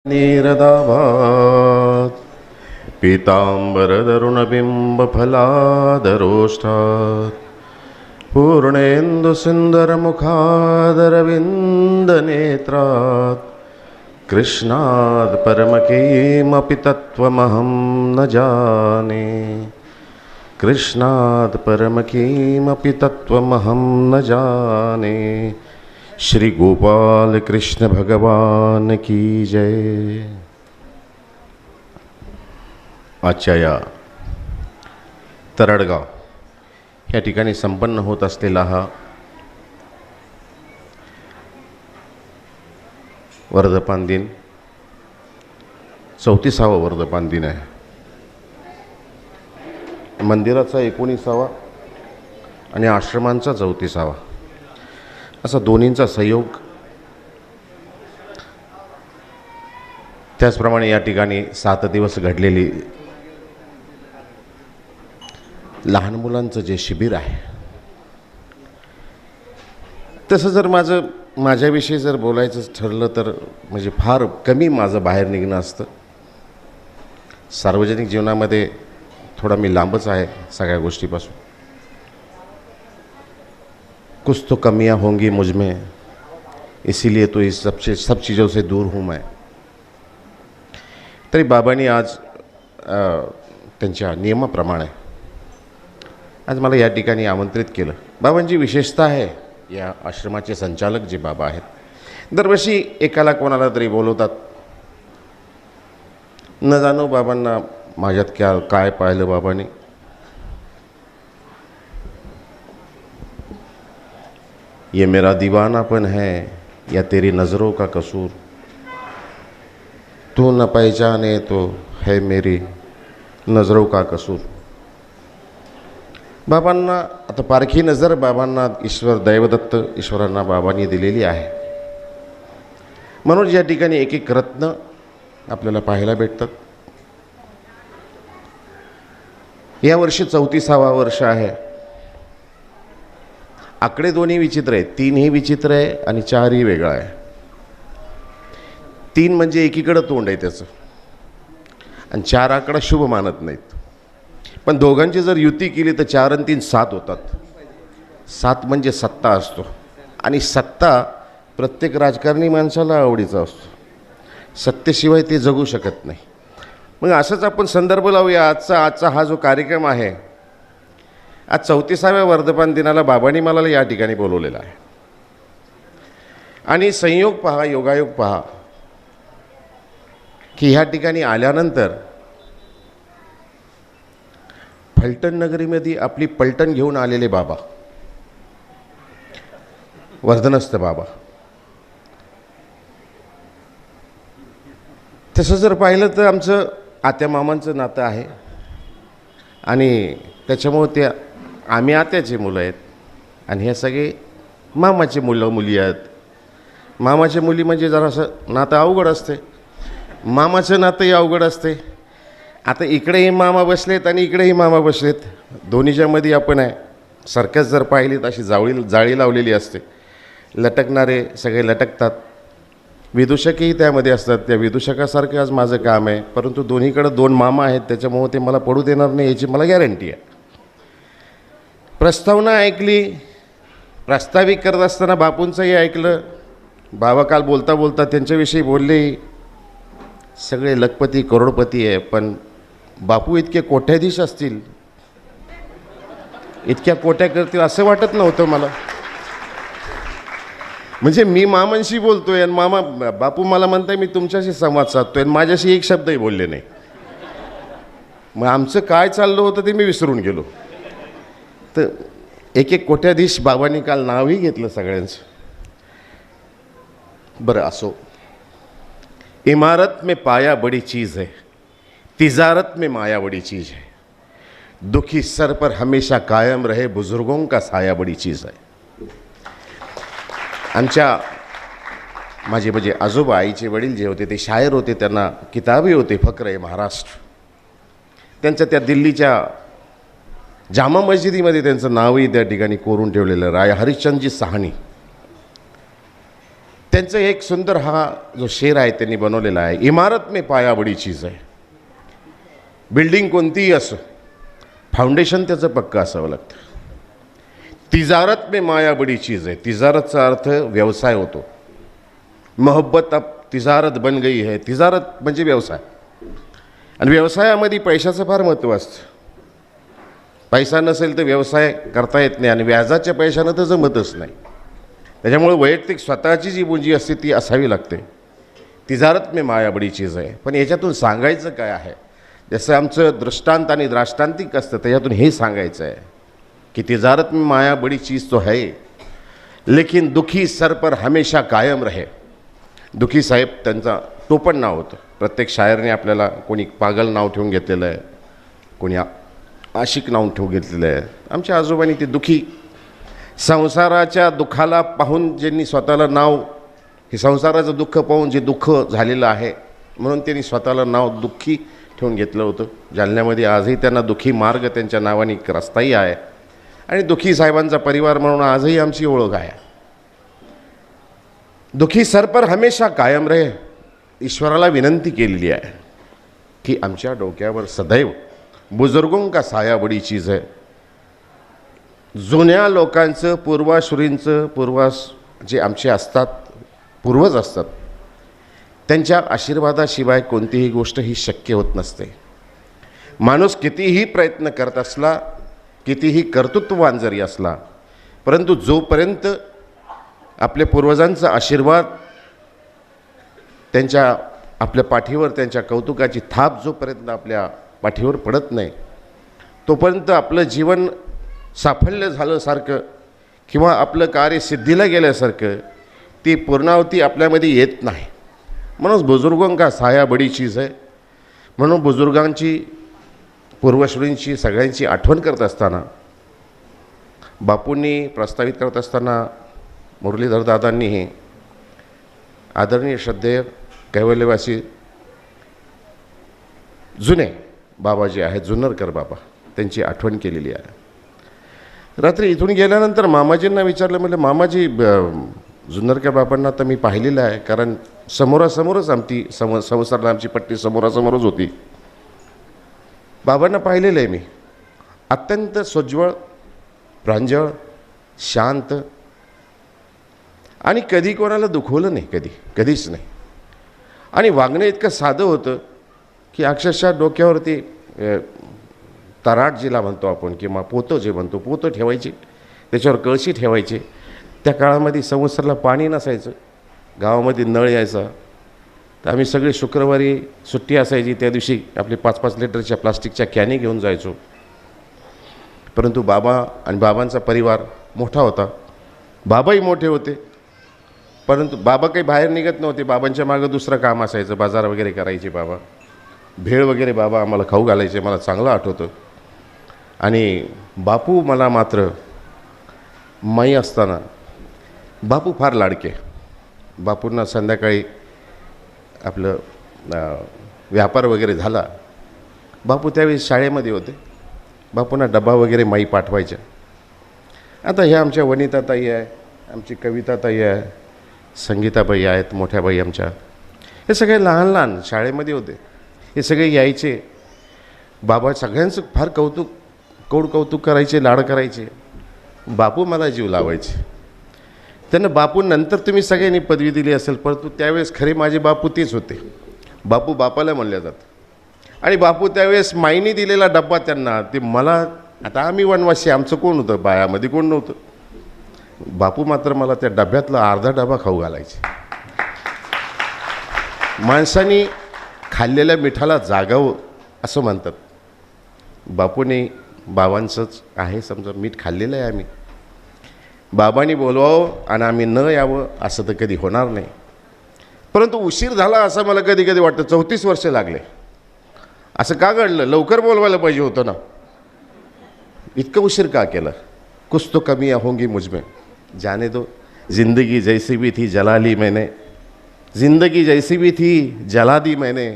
नीरदाभात् पीताम्बरदरुणबिम्बफलादरोष्ठात् पूर्णेन्दुसुन्दरमुखादरविन्दनेत्रात् कृष्णात् परमकिमपि तत्त्वमहं न जाने। कृष्णात् परमकिमपि तत्त्वमहं न जाने। श्री गोपाल कृष्ण भगवान की जय। आजच्या या तरडगाव या ठिकाणी संपन्न होत असलेला हा वर्धमान दिन 34वा वर्धमान दिन आहे। मंदिराचा 19वा आणि आश्रमांचा 34वा असा दोन्हींचा संयोग। त्याचप्रमाणे या ठिकाणी 7 दिवस घडलेली लहान मुलांचं जे शिबिर आहे, तसं जर माझ्याविषयी जर बोलायचं ठरलं तर म्हणजे फार कमी माझं बाहेर निघणं असतं। सार्वजनिक जीवनामध्ये थोडा मी लांबच आहे सगळ्या गोष्टीपासून। कुछ तो कमियां होंगी मुझ में, इसीलिए तो इस सब चीज़ों से दूर हूँ मैं। तरी बाबांनी आज त्यांच्या नियमाप्रमाणे आज मला या ठिकाणी आमंत्रित केलं। बाबांची विशेषता आहे, या आश्रमाचे संचालक जे बाबा आहेत, दरवर्षी एकाला कोणाला तरी बोलवतात। न जाणो बाबांना माझ्यात काय पाहिलं बाबांनी। ये मेरा दीवानापन है या तेरी नज़रों का कसूर, तू न पहचाने तो है मेरी नज़रों का कसूर। बाबांना आता पारखी नजर बाबांना ईश्वर दैवदत्त ईश्वरांना बाबांनी दिलेली आहे, म्हणून या ठिकाणी एक एक रत्न आपल्याला पाहायला भेटतात। या वर्षी 34वा वर्ष आहे। आकडे दोन्ही विचित्र आहेत, 3 ही विचित्र आहे आणि 4 ही वेगळा आहे। 3 म्हणजे एकीकडे तोंड आहे त्याचं, आणि 4 आकडा शुभ मानत नाहीत। पण दोघांची जर युती केली तर 4 आणि 3 7 होतात। 7 म्हणजे सत्ता असतो, आणि सत्ता प्रत्येक राजकारणी माणसाला आवडीचा असतो। सत्तेशिवाय ते जगू शकत नाही। मग असंच आपण संदर्भ लावूया आजचा हा जो कार्यक्रम आहे। आज 34व्या वर्धमान दिनाला बाबांनी मला या ठिकाणी बोलवलेलं आहे, आणि संयोग पहा, योगायोग पहा की ह्या ठिकाणी आल्यानंतर फलटण नगरीमध्ये आपली पलटण घेऊन आलेले बाबा, वर्धनस्थ बाबा, तसं जर पाहिलं तर आमचं आत्या मामांचं नातं आहे, आणि त्याच्यामुळे ते आम्ही आत्याची मुलं आहेत आणि हे सगळे मामाचे मुली आहेत। मामाचे मुली म्हणजे जरासं नातं अवघड असते, मामाचं नातंही अवघड असते। आता इकडेही मामा बसलेत आणि इकडेही मामा बसलेत, दोन्हीच्यामध्ये आपण आहे। सर्कस जर पाहिली तर अशी जाळी लावलेली असते, लटकणारे सगळे लटकतात, विदूषकही त्यामध्ये असतात। त्या विदूषकासारखं आज माझं काम आहे, परंतु दोन्हीकडे 2 मामा आहेत, त्याच्यामुळे ते मला पडू देणार नाही याची मला गॅरंटी आहे। प्रस्तावना ऐकली, प्रास्ताविक करत असताना बापूंचंही ऐकलं। बाबा काल बोलता बोलता त्यांच्याविषयी बोलले, सगळे लखपती करोडपती आहे, पण बापू इतके कोट्याधीश असतील, इतक्या कोट्या करतील असं वाटत नव्हतं मला। म्हणजे मी मामांशी बोलतोय आणि बापू मला म्हणताय मी तुमच्याशी संवाद साधतोय, आणि माझ्याशी एक शब्दही बोलले नाही। मग आमचं काय चाललं होतं ते मी विसरून गेलो। तर एक एक कोट्याधीश बाबांनी काल नावही घेतलं सगळ्यांचं। बरं असो, इमारत में पाया बड़ी चीज़ है, तिजारत में माया बड़ी चीज़ है, दुखी सर पर हमेशा कायम रहे बुजुर्गों का साया बड़ी चीज़ है। आमच्या माझे म्हणजे आजोबा, आईचे वडील जे होते ते शायर होते, त्यांना किताबही होते फक्र ए महाराष्ट्र। त्यांचं त्या दिल्लीच्या जामा मस्जिदीमध्ये त्यांचं नावही त्या ठिकाणी कोरून ठेवलेलं, राय हरिश्चंद्रजी साहनी। त्यांचं एक सुंदर हा जो शेर आहे त्यांनी बनवलेला आहे, इमारत में पाया बडी चीज आहे. बिल्डिंग कोणतीही असो, फाउंडेशन त्याचं पक्कं असावं लागतं. तिजारत में माया बडी चीज आहे. तिजारतचा अर्थ व्यवसाय होतो. मोहब्बत अब तिजारत बन गई है. तिजारत म्हणजे व्यवसाय, आणि व्यवसायामध्ये पैशाचं फार महत्त्व असतं. पैसा नसेल तर व्यवसाय करता येत नाही, आणि व्याजाच्या पैशानं तर जमतच नाही. त्याच्यामुळे वैयक्तिक स्वतःची जी पुंजी असते ती असावी लागते. तिजारत में माया बडी चीज आहे. पण याच्यातून सांगायचं काय आहे, जसं आमचं दृष्टांत आणि द्राष्टांतिक असतं, त्याच्यातून हे सांगायचं आहे की तिजारत में माया बड़ी चीज़ तो है, लेकिन दुखी सर पर हमेशा कायम रहे. दुखी साहेब त्यांचा टोपण नाव होतं. प्रत्येक शायरने आपल्याला कोणी पागल नाव ठेवून घेतलेलं आहे, कोणी आशिक नाव ठेवून घेतलेलं आहे. आमच्या आजोबांनी ते दुखी, संसाराच्या दुःखाला पाहून ज्यांनी स्वतःला नाव, हे संसाराचं दुःख पाहून जे दुःख झालेलं आहे म्हणून त्यांनी स्वतःला नाव दुःखी ठेवून घेतलं होतं. जालन्यामध्ये आजही त्यांना दुःखी मार्ग त्यांच्या नावाने एक रस्ताही आहे, आणि दुःखी साहेबांचा परिवार म्हणून आजही आमची ओळख आहे. दुःखी सर पर हमेशा कायम रहे. ईश्वराला विनंती केलेली आहे की आमच्या डोक्यावर सदैव बुजुर्गों का साया बडी चीज है. जुन्या लोकांचं, पूर्वाश्रींचं, जे आमचे असतात, पूर्वज असतात, त्यांच्या आशीर्वादाशिवाय कोणतीही गोष्ट ही शक्य होत नसते. माणूस कितीही प्रयत्न करत असला, कितीही कर्तृत्ववान जरी असला, परंतु जोपर्यंत आपल्या पूर्वजांचा आशीर्वाद आपल्या पाठीवर, त्यांच्या कौतुकाची थाप जोपर्यंत आपल्या पाठीवर पडत नाही, तोपर्यंत आपलं जीवन साफल्य झाल्यासारखं किंवा आपलं कार्य सिद्धीला गेल्यासारखं ती पूर्णावती आपल्यामध्ये येत नाही. म्हणून बुजुर्गों का साया बडी चीज आहे. म्हणून बुजुर्गांची, पूर्वश्रींची सगळ्यांची आठवण करत असताना, बापूंनी प्रस्तावित करत असताना, मुरलीधर दादांनी हे आदरणीय श्रद्धेय कैवल्यवासी जुने बाबा जे आहेत, जुन्नरकर बाबा, त्यांची आठवण केलेली आहे. रात्री इथून गेल्यानंतर मामाजींना विचारलं, म्हटलं मामाजी, जुन्नरकर बाबांना तर मी पाहिलेलं आहे, कारण समोरासमोरच संसाराला आमची पट्टी समोरासमोरच होती. बाबांना पाहिलेलं आहे मी. अत्यंत सोज्वळ, प्रांजळ, शांत, आणि कधी कोणाला दुखवलं नाही, कधीच नाही. आणि वागणं इतकं साधं होतं की अक्षरशः डोक्यावरती तराट जिला म्हणतो आपण, किंवा पोतं जे म्हणतो, पोतं ठेवायचे, त्याच्यावर कळशी ठेवायचे. त्या काळामध्ये संवत्सरला पाणी नसायचं, गावामध्ये नळ यायचा, तर आम्ही सगळे शुक्रवारी सुट्टी असायची त्या दिवशी आपले 5-5 लिटरच्या प्लास्टिकच्या कॅनी घेऊन जायचो. परंतु बाबा आणि बाबांचा परिवार मोठा होता, बाबाही मोठे होते, परंतु बाबा काही बाहेर निघत नव्हते. बाबांच्या मागं दुसरं काम असायचं, बाजार वगैरे करायचे बाबा, भेळ वगैरे बाबा आम्हाला खाऊ घालायचे, मला चांगलं आठवतं. आणि बापू मला मात्र, माई असताना बापू फार लाडके. बापूंना संध्याकाळी आपलं व्यापार वगैरे झाला, बापू त्यावेळी शाळेमध्ये होते, बापूंना डबा वगैरे माई पाठवायच्या. आता ह्या आमच्या वनिताताई आहे, आमची कविताताई आहे, संगीताबाई आहेत, मोठ्या बाई आमच्या, हे सगळे लहान लहान शाळेमध्ये होते. हे सगळे यायचे, बाबा सगळ्यांचं फार कौतुक करायचे, लाड करायचे. बापू मला जीव लावायचे. त्यांना बापू नंतर तुम्ही सगळ्यांनी पदवी दिली असेल, परंतु त्यावेळेस खरे माझे बापू तेच होते. बापू बापाला म्हणल्या जातं. आणि बापू त्यावेळेस माईने दिलेला डब्बा त्यांना, ते मला, आता आम्ही वनवासी, आमचं कोण होतं, बायामध्ये कोण नव्हतं, बापू मात्र मला त्या डब्यातला अर्धा डबा खाऊ घालायचे. माणसाने खाल्लेल्या मिठाला जागावं असं म्हणतात. बापूने, बाबांचंच आहे समजा, मीठ खाल्लेलं आहे आम्ही. बाबांनी बोलवावं आणि आम्ही न यावं असं तर कधी होणार नाही. परंतु उशीर झाला असं मला कधी कधी वाटतं. 34 वर्ष लागले. असं का घडलं? लवकर बोलवायला पाहिजे होतं ना. इतकं उशीर का केलं? कुछ तो कमियाँ होंगी मुझमें, जाने दो. ज़िंदगी जैसी भी थी जला ली मैंने, ज़िंदगी जैसी भी थी जला दी मैंने,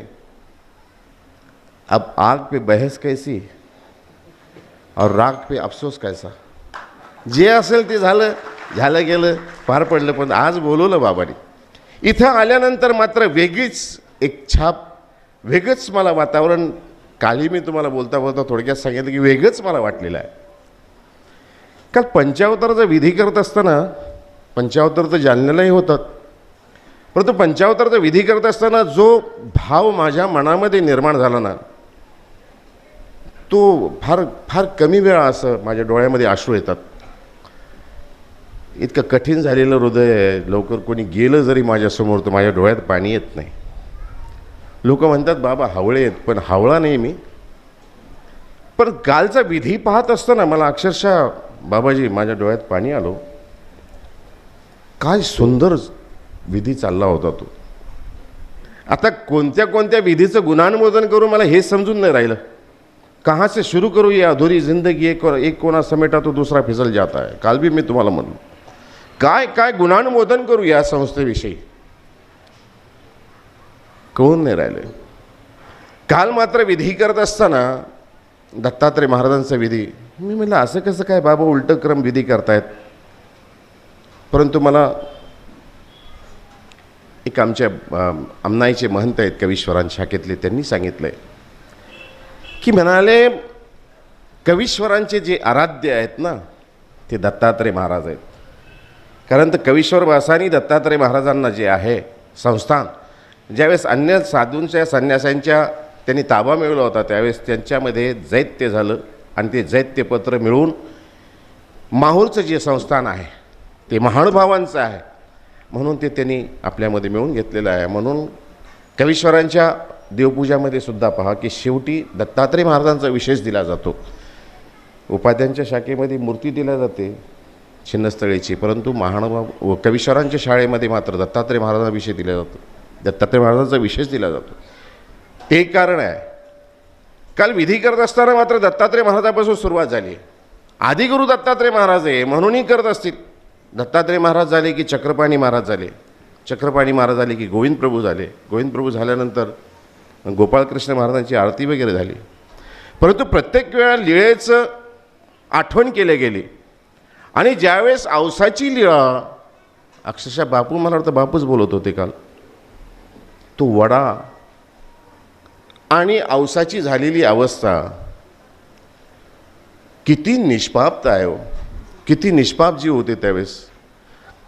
अब आग पे बहस कैसी और राग पे अफसोस कैसा. जे असेल ते झालं गेलं, पार पडलं. पण आज बोलवलं बाबांनी. इथं आल्यानंतर मात्र वेगळीच एक छाप, वेगळंच मला वातावरण, काली मी तुम्हाला बोलता बोलता थोडक्यात सांगितलं की वेगळंच मला वाटलेलं आहे. काल पंचावताराचा विधी करत असताना, पंचावतार तर जालन्यालाही होतात, परंतु पंचावताराचा विधी करत असताना जो भाव माझ्या मनामध्ये निर्माण झाला ना, तो फार फार कमी वेळा असं माझ्या डोळ्यामध्ये अश्रू येतात. इतकं कठीण झालेलं हृदय आहे. लवकर कोणी गेलं जरी माझ्यासमोर तर माझ्या डोळ्यात पाणी येत नाही. लोक म्हणतात बाबा हावळे आहेत, पण हावळा नाही मी. पण कालचा विधी पाहत असताना मला अक्षरशः बाबाजी माझ्या डोळ्यात पाणी आलो. काय सुंदर विधी चालला होता तो. आता कोणत्या कोणत्या विधीचं गुणानुमोदन करू मला हे समजून नाही राहिलं. कहाँ से शुरू करूँ ये अधूरी जिंदगी, एक कोना समेटा तो दूसरा फिसल जाता है. काल भी मी तुम्हाला म्हणलो काय काय गुणानुमोदन करू या संस्थेविषयी, कळून नाही राहिले. काल मात्र विधी करत असताना दत्तात्रय महाराजांचा विधी, मी म्हटलं असं कसं काय बाबा उलटं क्रम विधी करतायत. परंतु मला एक आमच्या अमनाईचे महंत आहेत कवीश्वरान शाखेतले, त्यांनी सांगितलंय की म्हणाले कवीश्वरांचे जे आराध्य आहेत ना ते दत्तात्रय महाराज आहेत. कारण तर कवीश्वर वासानी दत्तात्रय महाराजांना जे आहे संस्थान, ज्यावेळेस अन्य साधूंच्या संन्यासांच्या त्यांनी ताबा मिळवला होता त्यावेळेस त्यांच्यामध्ये दैत्य झालं आणि ते दैत्यपत्र मिळून माहूरचं जे संस्थान आहे ते महानुभावांचं आहे म्हणून ते त्यांनी आपल्यामध्ये मिळवून घेतलेलं आहे. म्हणून कवीश्वरांच्या देवपूजामध्ये सुद्धा पहा की शेवटी दत्तात्रय महाराजांचा विशेष दिला जातो. उपाध्यांच्या शाखेमध्ये मूर्ती दिल्या जाते छिन्नस्थळीची, परंतु महानुभाव कवीश्वरांच्या शाळेमध्ये मात्र दत्तात्रय महाराजांचा विषय दिला जातो, दत्तात्रय महाराजांचा विशेष दिला जातो. ते कारण आहे. काल विधी करत असताना मात्र दत्तात्रय महाराजापासून सुरुवात झाली. आदिगुरु दत्तात्रय महाराज आहे म्हणूनही करत असतील. दत्तात्रय महाराज झाले की चक्रपाणी महाराज झाले, चक्रपाणी महाराज झाले की गोविंद प्रभू झाले, गोविंद प्रभू झाल्यानंतर गोपाळकृष्ण महाराजांची आरती वगैरे झाली. परंतु प्रत्येक वेळा लीळेचं आठवण केले गेली. आणि ज्यावेळेस औसाची लीळा, अक्षरशः बापू, मला वाटतं बापूच बोलत होते काल, तो वडा आणि औसाची झालेली अवस्था किती निष्पापता आहे हो, किती निष्पाप जीव होते त्यावेळेस.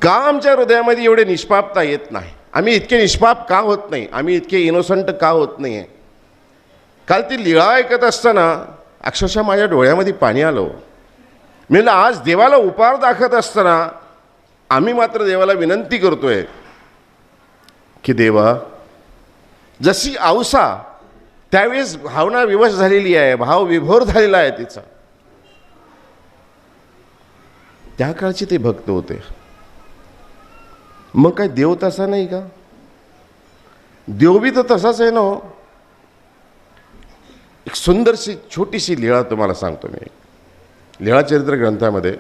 का आमच्या हृदयामध्ये एवढे निष्पापता येत नाही? आम्ही इतके निष्पाप का होत नाही? आम्ही इतके इनोसंट का होत नाही आहे? काल ती लीळा ऐकत असताना अक्षरशः माझ्या डोळ्यामध्ये पाणी आलं. मी आज देवाला उपहार दाखवत असताना आम्ही मात्र देवाला विनंती करतोय की देवा, जशी औसा त्यावेळेस भावना विवश झालेली आहे, भाव विभोर झालेला आहे तिचा, त्या काळचे ते भक्त होते. मग काय देव तसा नाही का? देव बी तर तसाच आहे ना हो. एक सुंदरशी छोटीशी लीळा तुम्हाला सांगतो मी. लीळाचरित्र ग्रंथामध्ये,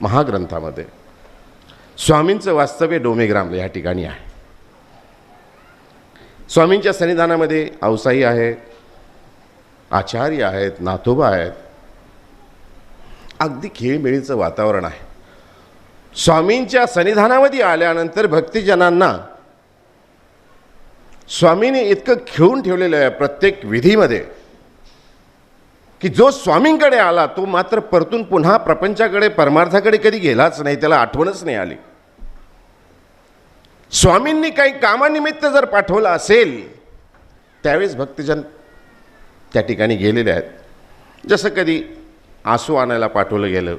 महाग्रंथामध्ये स्वामींचं वास्तव्य डोमेग्राम या ठिकाणी आहे. स्वामींच्या सन्निधानामध्ये औसाई आहे, आचार्य आहेत, नाथोबा आहेत. अगदी खेळमेळीचं वातावरण आहे. स्वामींच्या सन्निधानामध्ये आल्यानंतर भक्तिजनांना स्वामींनी इतकं खिळून ठेवलेलं आहे प्रत्येक विधीमध्ये की जो स्वामींकडे आला तो मात्र परतून पुन्हा प्रपंचाकडे, परमार्थाकडे कधी गेलाच नाही, त्याला आठवणच नाही आली. स्वामींनी काही कामानिमित्त जर पाठवलं असेल त्यावेळेस भक्तजन त्या ठिकाणी गेलेले आहेत. जसं कधी आसू आणायला पाठवलं गेलं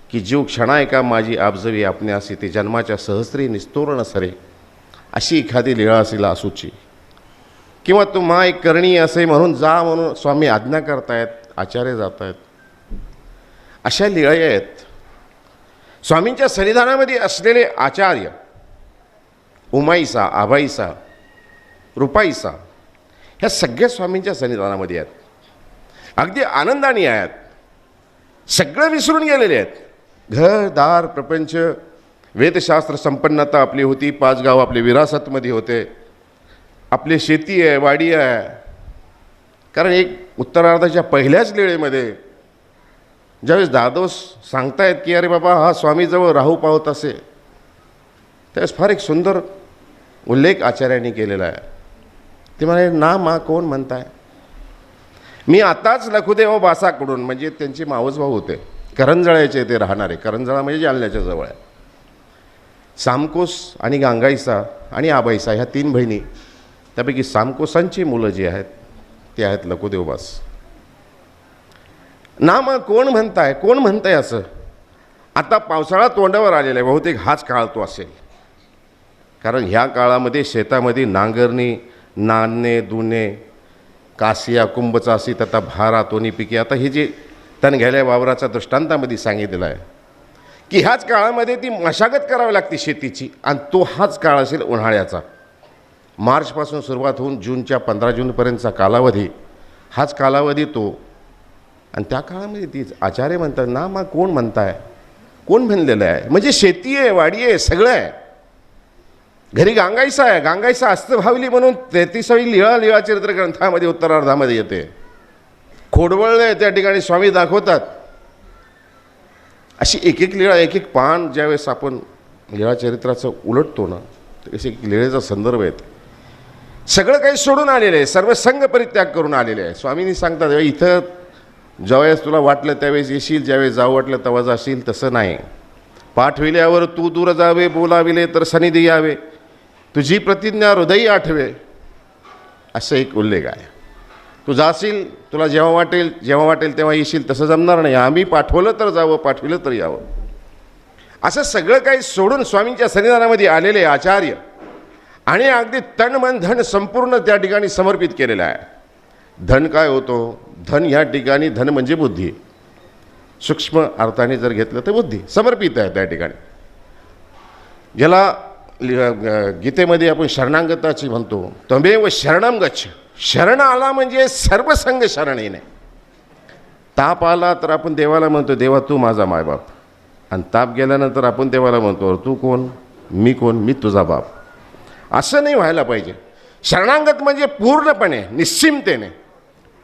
की जीव क्षणाएका माझी आबजवी आपण्यासी ते जन्माच्या सहस्री निस्तोरण सरे, अशी एखादी लीळा असेल आसूची. किंवा तुम्हा एक करणी असे म्हणून जा म्हणून स्वामी आज्ञा करतायत, आचार्य जात आहेत. अशा लीळा आहेत. स्वामींच्या सन्निधानामध्ये असलेले आचार्य उमाईसा, आबाईसा, रुपाईसा ह्या सगळ्या स्वामींच्या सन्निधानामध्ये आहेत. अगदी आनंदाने आहेत. सगळं विसरून गेलेले आहेत. घर दार प्रपंच, वेदशास्त्र संपन्नता आपली होती, 5 गाव आपले विरासतमध्ये होते, आपली शेती आहे, वाडी आहे. कारण एक उत्तरार्धाच्या पहिल्याच लीळेमध्ये ज्यावेळेस दादोस सांगतायत की अरे बाबा हा स्वामीजवळ राहू पावत असे, त्यावेळेस फार एक सुंदर उल्लेख आचार्यांनी केलेला आहे. ते म्हणाले, ना मा कोण म्हणताय? मी आताच लखुदेव बासाकडून, म्हणजे त्यांचे मावसभाऊ होते, करंजळ्याचे ते राहणारे. करंजळा म्हणजे जालन्याच्या जवळ आहे. सामकोस आणि गांगाईसा आणि आबाईसा ह्या 3 बहिणी, त्यापैकी सामकोसांची मुलं जी आहेत ते आहेत लखुदेवबास. ना मग कोण म्हणताय, कोण म्हणताय असं? आता पावसाळा तोंडावर आलेला आहे, बहुतेक हाच काळ तो असेल. कारण ह्या काळामध्ये शेतामध्ये नांगरणी, नाणणे, दुणे, कासिया, कुंभचासी तथा भारा, तोनी पिके, आता हे जे तण घ्यायला वावराच्या दृष्टांतामध्ये सांगितलेलं आहे की ह्याच काळामध्ये ती मशागत करावी लागते शेतीची. आणि तो हाच काळ असेल उन्हाळ्याचा. मार्चपासून सुरुवात होऊन जूनच्या 15 जूनपर्यंतचा कालावधी, हाच कालावधी तो. आणि त्या काळामध्ये तीच आचार्य म्हणतात, ना मग कोण म्हणताय, कोण म्हणलेलं आहे? म्हणजे शेती आहे, वाडी आहे, सगळं आहे. घरी गांगाईसा आहे. गांगाईसा हस्तभावली म्हणून 33वी लीळा चरित्र ग्रंथामध्ये उत्तरार्धामध्ये येते. खोडवळ त्या ठिकाणी स्वामी दाखवतात. अशी एक एक लीळा, एक एक पान ज्यावेळेस आपण लीळाचरित्राचं उलटतो ना, तर असे एक लीळेचा संदर्भ येतो. सगळं काही सोडून आलेलं आहे, सर्व संघ परित्याग करून आलेले आहे. स्वामींनी सांगतात, इथं ज्यावेळेस तुला वाटलं त्यावेळेस येशील, ज्यावेळेस जाऊ वाटलं तेव्हा जाशील, तसं नाही. पाठविल्यावर तू दूर जावे, बोलाविले तर सनिधी यावे, तुझी प्रतिज्ञा हृदयी आठवे, असं एक उल्लेख आहे. तू जाशील, तुला जेव्हा वाटेल तेव्हा येशील, तसं जमणार नाही. आम्ही पाठवलं तर जावं, पाठविलं तर यावं. असं सगळं काही सोडून स्वामींच्या सन्निधानामध्ये आलेले आचार्य आणि अगदी तन मन धन संपूर्ण त्या ठिकाणी समर्पित केलेलं आहे. धन काय होतो? धन ह्या ठिकाणी, धन म्हणजे बुद्धी. सूक्ष्म अर्थाने जर घेतलं तर बुद्धी समर्पित आहे त्या ठिकाणी. ज्याला गीतेमध्ये आपण शरणागताची म्हणतो, त्वमेव शरणम गच्छ. शरण आला म्हणजे सर्व संग शरण येणे. ताप आला तर आपण देवाला म्हणतो, देवा तू माझा मायबाप. आणि ताप गेल्यानंतर आपण देवाला म्हणतो, तू कोण, मी कोण, मी तुझा बाप. असं नाही व्हायला पाहिजे. शरणागत म्हणजे पूर्णपणे निश्चिंतेने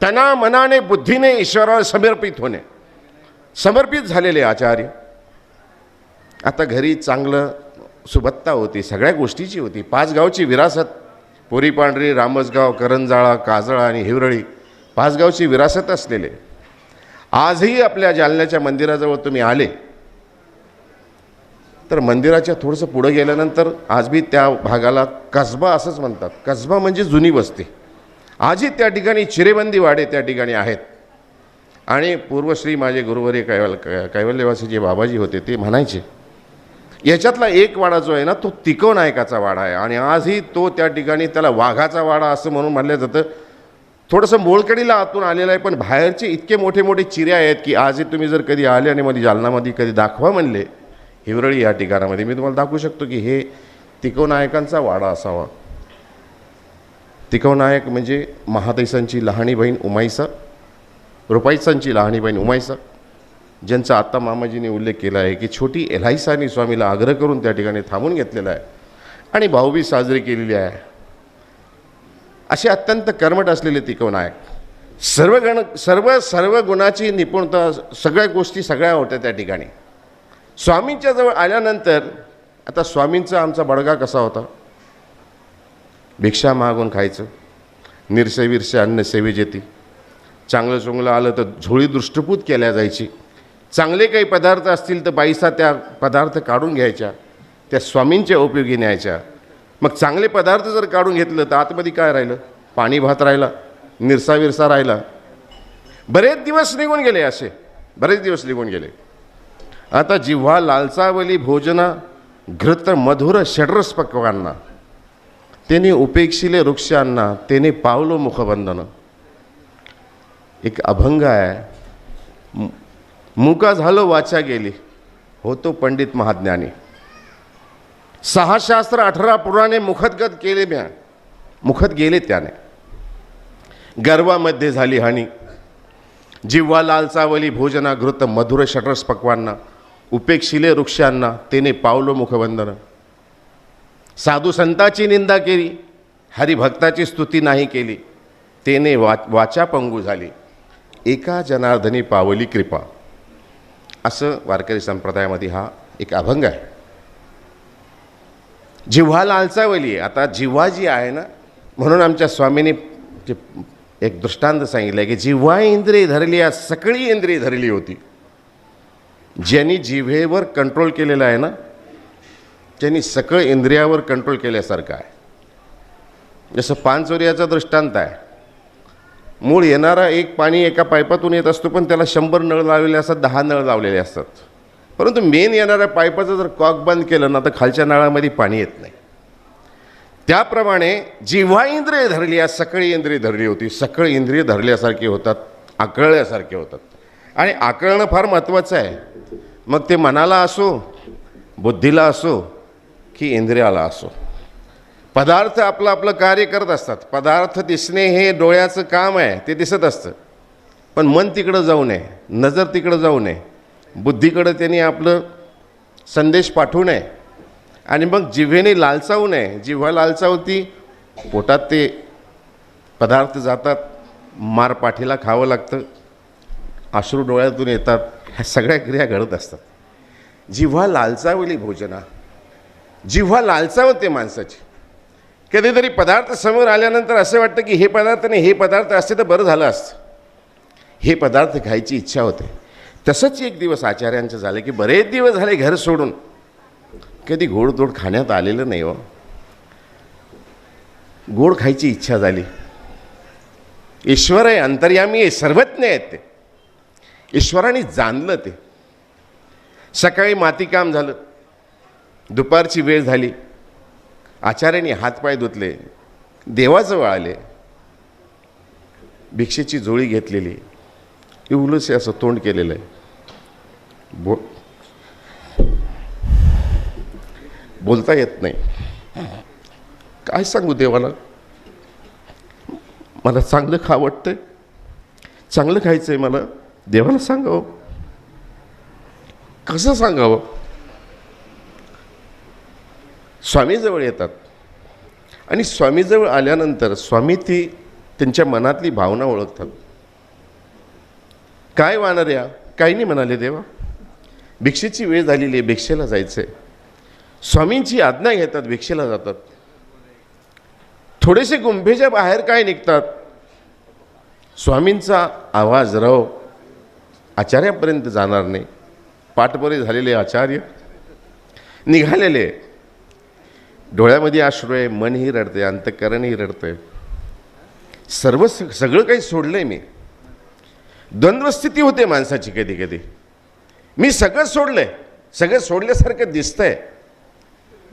तना मनाने बुद्धीने ईश्वराला समर्पित होणे. समर्पित झालेले आचार्य. आता घरी चांगलं सुबत्ता होती, सगळ्या गोष्टीची होती. 5 गावची विरासत, पोरी पांढरी, रामसगाव, करंजाळा, काजळा आणि हिवरळी, 5 गावची विरासत असलेले. आजही आपल्या जालन्याच्या मंदिराजवळ तुम्ही आले तर मंदिराच्या थोडंसं पुढं गेल्यानंतर आज बी त्या भागाला कसबा असंच म्हणतात. कसबा म्हणजे जुनी वस्ती. आजही त्या ठिकाणी चिरेबंदी वाडे त्या ठिकाणी आहेत. आणि पूर्वश्री माझे गुरुवर्य कैवल्यवासी जे बाबाजी होते ते म्हणायचे, याच्यातला एक वाडा जो आहे ना, तो तिकोण नायकाचा वाडा आहे. आणि आजही तो त्या ठिकाणी त्याला वाघाचा वाडा असं म्हणून म्हणलं जातं. थोडंसं मोळकडीला आतून आलेलं आहे, पण बाहेरचे इतके मोठे मोठे चिरे आहेत की आजही तुम्ही जर कधी आले आणि मध्ये जालनामध्ये कधी दाखवा म्हणले हिवरळी या ठिकाणामध्ये, मी तुम्हाला दाखवू शकतो की हे तिकोण नायकांचा वाडा असावा. तिकोण नायक म्हणजे महादैसांची लहानी बहीण उमाईसा, रुपाईसांची लहानी बहीण उमाईसा, ज्यांचा आत्ता मामाजीने उल्लेख केला आहे की छोटी एल्हाईसांनी स्वामीला आग्रह करून त्या ठिकाणी थांबून घेतलेला आहे आणि भाऊबीज साजरी केलेली आहे. असे अत्यंत कर्मठ असलेले तिकोण नायक. सर्व गुणाची निपुणता, सगळ्या गोष्टी सगळ्या होत्या त्या ठिकाणी. स्वामींच्या जवळ आल्यानंतर आता स्वामींचा आमचा बडगा कसा होता? भिक्षा मागून खायचं, निरसे विरसे अन्न सेवे जेती. चांगलं चुंगलं आलं तर झोळी दृष्टपूत केल्या जायची. चांगले काही पदार्थ असतील तर बाईसा त्या पदार्थ काढून घ्यायच्या, त्या स्वामींच्या उपयोगी न्यायच्या. मग चांगले पदार्थ जर काढून घेतलं तर आतमध्ये काय राहिलं? पाणी भात राहिला, निरसा विरसा राहिला. बरेच दिवस निघून गेले, असे बरेच दिवस निघून गेले. आता जिव्हा लालचावली भोजना घृत मधुर षड्रस पक्वांना, तेने उपेक्षिले वृक्षांना, तेने पावलो मुखबंधन. एक अभंग आहे, मुका झालो वाचा गेली, होतो पंडित महाज्ञानी. 6 शास्त्र 18 पुराणे मुखतगत केले म्या, मुखत गेले त्याने. गर्वामध्ये झाली हानी, जिव्हा लालचावली भोजना घृत मधुर षड्रस पक्वांना, उपेक्षिले वृक्षांना, तेने पावलो मुखबंधन. साधू संताची निंदा केली, हरिभक्ताची स्तुती नाही केली, तेने वाचा पंगू झाली, एका जनार्दनी पावली कृपा. असं वारकरी संप्रदायामध्ये हा एक अभंग आहे. जिव्हा लालचावली. आता जिव्हा जी आहे ना, म्हणून आमच्या स्वामींनी जे एक दृष्टांत सांगितलं की जिव्हा इंद्रिय धरली या सगळी इंद्रिय धरली होती. ज्यांनी जिव्हेवर कंट्रोल केलेलं आहे ना, त्यांनी सगळं इंद्रियावर कंट्रोल केल्यासारखं आहे. जसं पानचोरियाचा दृष्टांत आहे. मूळ येणारा एक पाणी एका पाईपातून येत असतो, पण त्याला 100 नळ लावलेले असतात, 10 नळ लावलेले असतात. परंतु मेन येणाऱ्या पाईपाचं जर कॉक बंद केलं ना, तर खालच्या नळामध्ये पाणी येत नाही. त्याप्रमाणे जिव्हा इंद्रिय धरली या सगळी इंद्रिय धरली होती. सगळी इंद्रिय धरल्यासारखी होतात, आकळल्यासारखे होतात. आणि आकळणं फार महत्त्वाचं आहे. मग ते मनाला असो, बुद्धीला असो की इंद्रियाला असो. पदार्थ आपलं आपलं कार्य करत असतात. पदार्थ दिसणे हे डोळ्याचं काम आहे, ते दिसत असतं. पण मन तिकडं जाऊ नये, नजर तिकडं जाऊ नये, बुद्धीकडं त्यांनी आपलं संदेश पाठवू नये. आणि मग जिव्हेने लालचावू नये. जिव्हा लालचावती, पोटात ते पदार्थ जातात, मार पाठीला खावं लागतं, अश्रू डोळ्यातून येतात. ह्या सगळ्या क्रिया घडत असतात. जिव्हा लालचावली भोजना, जिव्हा लालचावते माणसाची. कधीतरी पदार्थ समोर आल्यानंतर असं वाटतं की हे पदार्थ नाही, हे पदार्थ असते तर बरं झालं असतं. हे पदार्थ खायची इच्छा होते. तसंच एक दिवस आचार्यांचं झालं की बरेच दिवस झाले घर सोडून कधी गोडधोड खाण्यात आलेलं नाही हो. गोड खायची इच्छा झाली. ईश्वर आहे, अंतर्यामी आहे, सर्वज्ञ आहेत ते. ईश्वराने जाणलं ते. सकाळी मातीकाम झालं, दुपारची वेळ झाली, आचार्यांनी हातपाय धुतले, देवाजवळ आले, भिक्षेची जोळी घेतलेली, इवलंसे असं तोंड केलेलं आहे. बोलता येत नाही. काय सांगू देवाला? मला चांगलं खावं वाटतंय, चांगलं खायचं आहे मला. देवाला सांगावं, कसं सांगावं? स्वामीजवळ येतात आणि स्वामीजवळ आल्यानंतर स्वामी ती त्यांच्या मनातली भावना ओळखतात. काय वानर्या? काही नाही म्हणाले देवा, भिक्षेची वेळ झालेली आहे, भिक्षेला जायचं आहे. स्वामींची आज्ञा घेतात, भिक्षेला जातात. थोडेसे गुंफेच्या बाहेर काय निघतात, स्वामींचा आवाज रव आचार्यापर्यंत जाणार नाही. पाठबरे झालेले आचार्य निघालेले, डोळ्यामध्ये अश्रू आहे, मनही रडते, अंतःकरणही रडते. सगळं काही सोडलंय मी. द्वंद्वस्थिती होते माणसाची कधी कधी. मी सगळं सोडलंय, सगळं सोडल्यासारखं दिसतंय.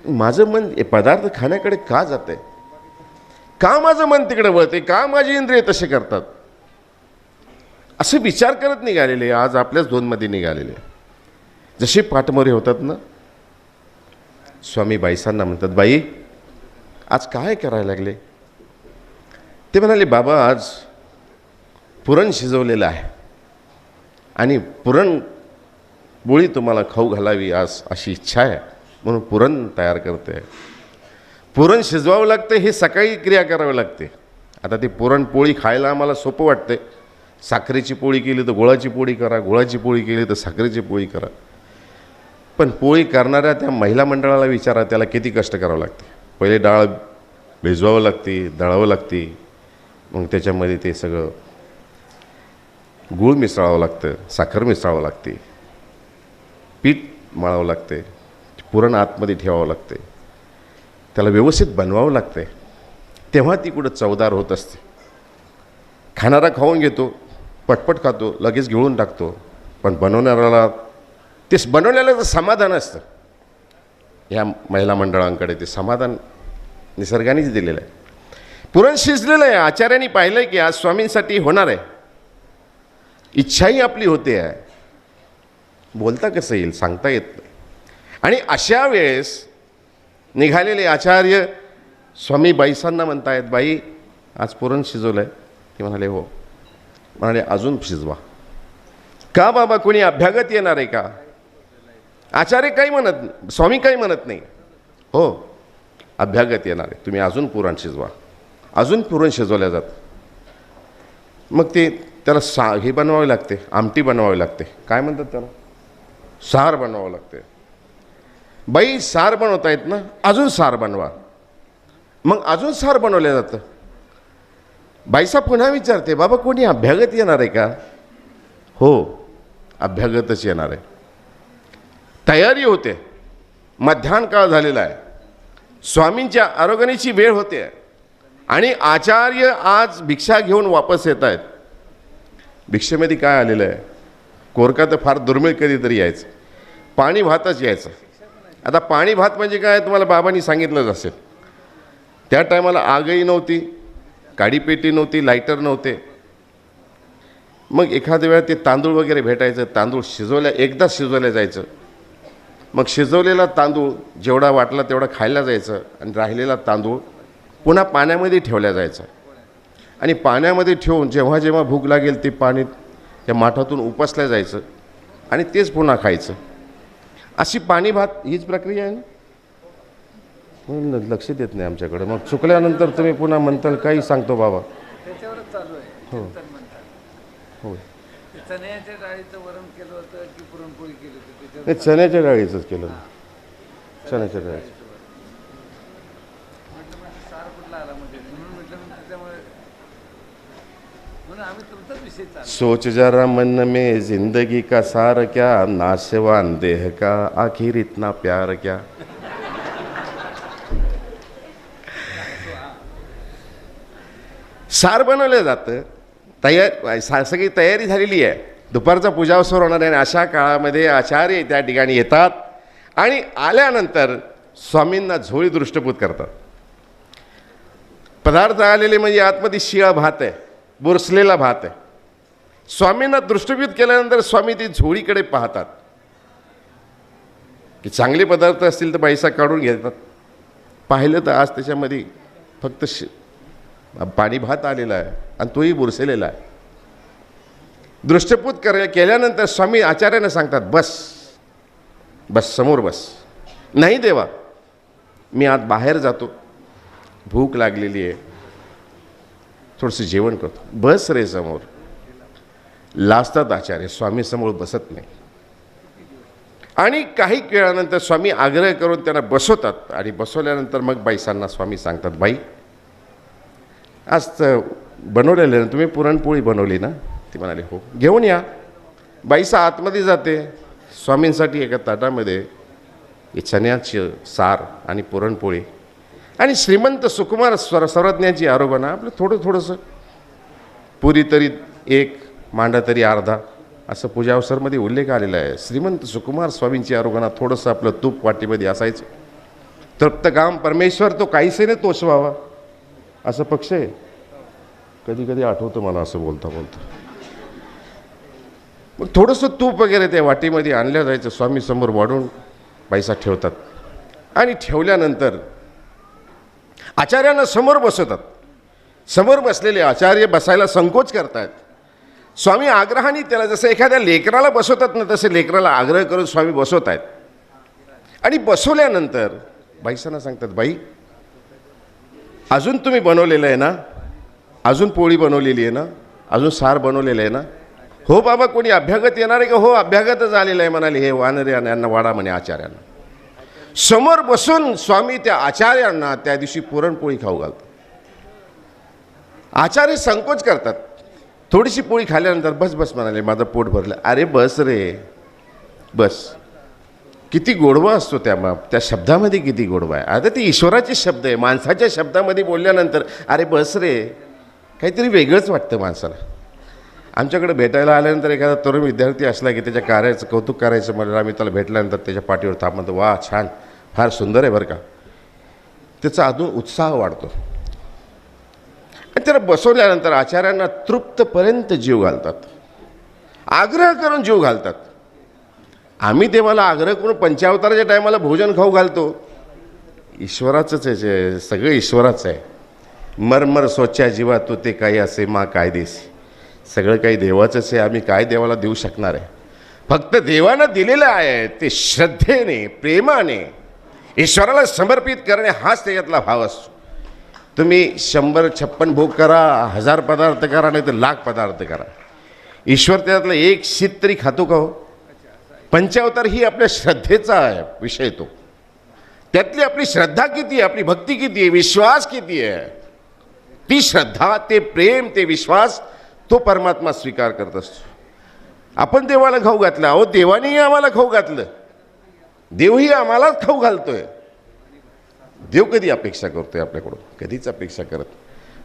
माझं मन पदार्थ खाण्याकडे का जातंय? का माझं मन तिकडे वळते? का माझी इंद्रिय तसे करतात? असे विचार करत निघालेले आज आपल्याच दोनमध्ये निघालेले. जसे पाठमोरे होतात ना, स्वामी बाईसांना म्हणतात, बाई आज काय करायला लागले? ते म्हणाले, बाबा आज पुरण शिजवलेलं आहे आणि पुरण पोळी तुम्हाला खाऊ घालावी आज अशी इच्छा आहे, म्हणून पुरण तयार करते. पुरण शिजवावं लागतं, हे सकाळी क्रिया करावी लागते. आता ती पुरणपोळी खायला आम्हाला सोपं वाटते. साखरेची पोळी केली तर गुळाची पोळी करा, गुळाची पोळी केली तर साखरेची पोळी करा. पण पोळी करणाऱ्या त्या महिला मंडळाला विचारा, त्याला किती कष्ट करावं लागते. पहिले डाळ भिजवावं लागते, दळावं लागते, मग त्याच्यामध्ये ते सगळं गूळ मिसळावं लागतं, साखर मिसळावं लागते, पीठ मळावं लागते, पुरण आतमध्ये ठेवावं लागते, त्याला व्यवस्थित बनवावं लागते. तेव्हा ती कुठं चवदार होत असते. खाणारा खाऊन घेतो, पटपट खातो, लगेच गिळून टाकतो, पण बनवणाऱ्याला ते बनवलेलं समाधान असतं. ह्या महिला मंडळांकडे ते समाधान निसर्गानेच दिलेलं आहे. पुरण शिजलेलं आहे. आचार्यांनी पाहिलं की आज स्वामींसाठी होणार आहे. इच्छाही आपली होते आहे. बोलता कसं येईल, सांगता येत नाही. आणि अशा वेळेस निघालेले आचार्य स्वामी बाईसांना म्हणतायत, बाई आज पुरण शिजवलं आहे? ते म्हणाले, हो. म्हणाले, अजून शिजवा. का बाबा, कोणी अभ्यागत येणार आहे का? आचार्य काही म्हणत नाही, स्वामी काही म्हणत नाही. हो, अभ्यागत येणार आहे, तुम्ही अजून पुरण शिजवा. अजून पुरण शिजवल्या जातं. मग ते त्याला हे बनवावे लागते, आमटी बनवावी लागते. काय म्हणतात त्याला? सार बनवावं लागते. बाई सार बनवतायत ना, अजून सार बनवा. मग अजून सार बनवलं जातं. बाईसा पुन्हा विचारते, बाबा कोणी अभ्यागत येणार आहे का? हो, अभ्यागतच येणार आहे. तयारी होते. मध्याह्न काळ झालेला आहे. स्वामींच्या आरोगणीची वेळ होते आणि आचार्य आज भिक्षा घेऊन वापस येत आहेत. भिक्षेमध्ये काय आलेलं आहे? कोरका तर फार दुर्मिळ कधीतरी यायचं, पाणी भातच यायचं. आता पाणी भात म्हणजे काय तुम्हाला बाबांनी सांगितलंच असेल. त्या टायमाला आगही नव्हती, काडीपेटी नव्हती, लायटर नव्हते. मग एखाद्या वेळा ते तांदूळ वगैरे भेटायचं. तांदूळ एकदा शिजवल्या जायचं. मग शिजवलेला तांदूळ जेवढा वाटला तेवढा खायला जायचं आणि राहिलेला तांदूळ पुन्हा पाण्यामध्ये ठेवल्या जायचा. आणि पाण्यामध्ये ठेवून जेव्हा जेव्हा भूक लागेल ते पाणी त्या माठातून उपसल्या जायचं आणि तेच पुन्हा खायचं. अशी पाणी भात हीच प्रक्रिया आहे ना. लक्ष देत नाही आमच्याकडे. मग चुकल्यानंतर तुम्ही पुन्हा म्हणताल काही सांगतो बाबा. त्याच्यावरच चालू आहे. हो. कीर्तन म्हणतात. हो, चण्याच्या डाळीचं वरण केलं होतं की पुरणपोळी केली होती त्याच्यावर नाही चण्याच्या डाळीचंच केलं. चण्याच्या डाळीचं. म्हटलं सार कुठला आला म्हणजे म्हणून म्हटलं मग त्याच्यामुळे म्हणून आम्ही तुमचाच विषय चालू. सोच जरा मन में जिंदगी का सार क्या, नाशवान देह का आखिर इतना प्यार क्या. सार बनवलं जातं. सगळी तयारी झालेली आहे. दुपारचा पूजावसर होणार आहे आणि अशा काळामध्ये आचार्य त्या ठिकाणी येतात आणि आल्यानंतर स्वामींना झोळी दृष्टपूत करतात. पदार्थ आलेले म्हणजे आतमध्ये शिळा भात आहे, बुरसलेला भात आहे. स्वामींना दृष्टपूत केल्यानंतर स्वामी ती झोळीकडे पाहतात की चांगले पदार्थ असतील तर पैसा काढून घेतात. पाहिलं तर आज त्याच्यामध्ये फक्त पाणी भात आलेला आहे आणि तोही बुरसलेला आहे. दृष्टपूत केल्यानंतर स्वामी आचार्यांना सांगतात, बस बस समोर बस. नाही देवा, मी आत बाहेर जातो, भूक लागलेली आहे, थोडंसं जेवण करतो. बस रे समोर. लाजतात आचार्य, स्वामी समोर बसत नाही. आणि काही वेळानंतर स्वामी आग्रह करून त्यांना बसवतात आणि बसवल्यानंतर मग बाईसांना स्वामी सांगतात, बाई आज तर बनवलेलं ना तुम्ही, पुरणपोळी बनवली ना? ती म्हणाली हो. घेऊन या. बाईसा आतमध्ये जाते. स्वामींसाठी एका ताटामध्ये चण्याचे सार आणि पुरणपोळी आणि श्रीमंत सुकुमार सर्वज्ञांची आरोगणा. आपलं थोडंसं पुरी तरी एक, मांडा तरी अर्धा, असं पूजावसरमध्ये उल्लेख आलेला आहे. श्रीमंत सुकुमार स्वामींची आरोगणा. थोडंसं आपलं तूप वाटीमध्ये असायचं. तृप्त काम परमेश्वर तो काहीसे ने तोचवावा, असं पक्ष आहे. कधी कधी आठवतं मला असं बोलता बोलता. मग थोडंसं तूप वगैरे त्या वाटीमध्ये आणलं जायचं. स्वामी समोर वाढून पैसा ठेवतात आणि ठेवल्यानंतर आचार्यांना समोर बसवतात. समोर बसलेले आचार्य बसायला संकोच करतायत. स्वामी आग्रहाने त्याला, जसं एखाद्या लेकराला बसवतात ना, तसे लेकराला आग्रह करून स्वामी बसवत आहेत. आणि बसवल्यानंतर बाईसांना सांगतात, बाई अजून तुम्ही बनवलेलं आहे ना? अजून पोळी बनवलेली आहे ना? अजून सार बनवलेलं आहे ना? हो बाबा, कोणी अभ्यागत येणार आहे का? हो, अभ्यागतच आलेलं आहे म्हणाले. हे वानरे यांना वाडा म्हणे आचार्यांना. समोर बसून स्वामी त्या आचार्यांना त्या दिवशी पुरणपोळी खाऊ घालतात. आचार्य संकोच करतात. थोडीशी पोळी खाल्ल्यानंतर बस बस म्हणाले, माझं पोट भरलं. अरे बस रे बस. किती गोडवा असतो त्या शब्दामध्ये, किती गोडवा आहे. आता ती ईश्वराचे शब्द आहे. माणसाच्या शब्दामध्ये बोलल्यानंतर अरे बस रे, काहीतरी वेगळंच वाटतं माणसाला. आमच्याकडे भेटायला आल्यानंतर एखादा तरुण विद्यार्थी असला की त्याच्या कार्याचं कौतुक करायचं म्हणलं, आम्ही त्याला भेटल्यानंतर त्याच्या पाठीवर थाप म्हणतो, वा छान, फार सुंदर आहे बरं का. त्याचा अजून उत्साह वाढतो. आणि त्याला बसवल्यानंतर आचार्यांना तृप्तपर्यंत जीव घालतात. आग्रह करून जीव घालतात. आम्ही देवाला आग्रह करून पंचावताराच्या टायमाला भोजन खाऊ घालतो. ईश्वराचंच आहे, सगळं ईश्वराचं आहे. मरमर सोच्या जीवा तू ते काही असे मा काय देसी. सगळं काही देवाचंच आहे. आम्ही काय देवाला देऊ शकणार आहे? फक्त देवानं दिलेलं आहे ते श्रद्धेने, प्रेमाने ईश्वराला समर्पित करणे, हाच त्याच्यातला भाव असतो. तुम्ही 156 भोग करा, 1000 पदार्थ करा, नाही तर 1,00,000 पदार्थ करा, ईश्वर त्यातलं एक शीत तरी खातो का हो? पंचावतार ही आपल्या श्रद्धेचा विषय तो. त्यातली आपली श्रद्धा किती आहे, आपली भक्ती किती आहे, विश्वास किती आहे, ती श्रद्धा, ते प्रेम, ते विश्वास तो परमात्मा स्वीकार करत असतो. आपण देवाला खाऊ घातलं, अहो देवानेही आम्हाला खाऊ घातलं, देवही आम्हालाच खाऊ घालतोय. देव कधी अपेक्षा करतोय आपल्याकडून? कधीच अपेक्षा करत.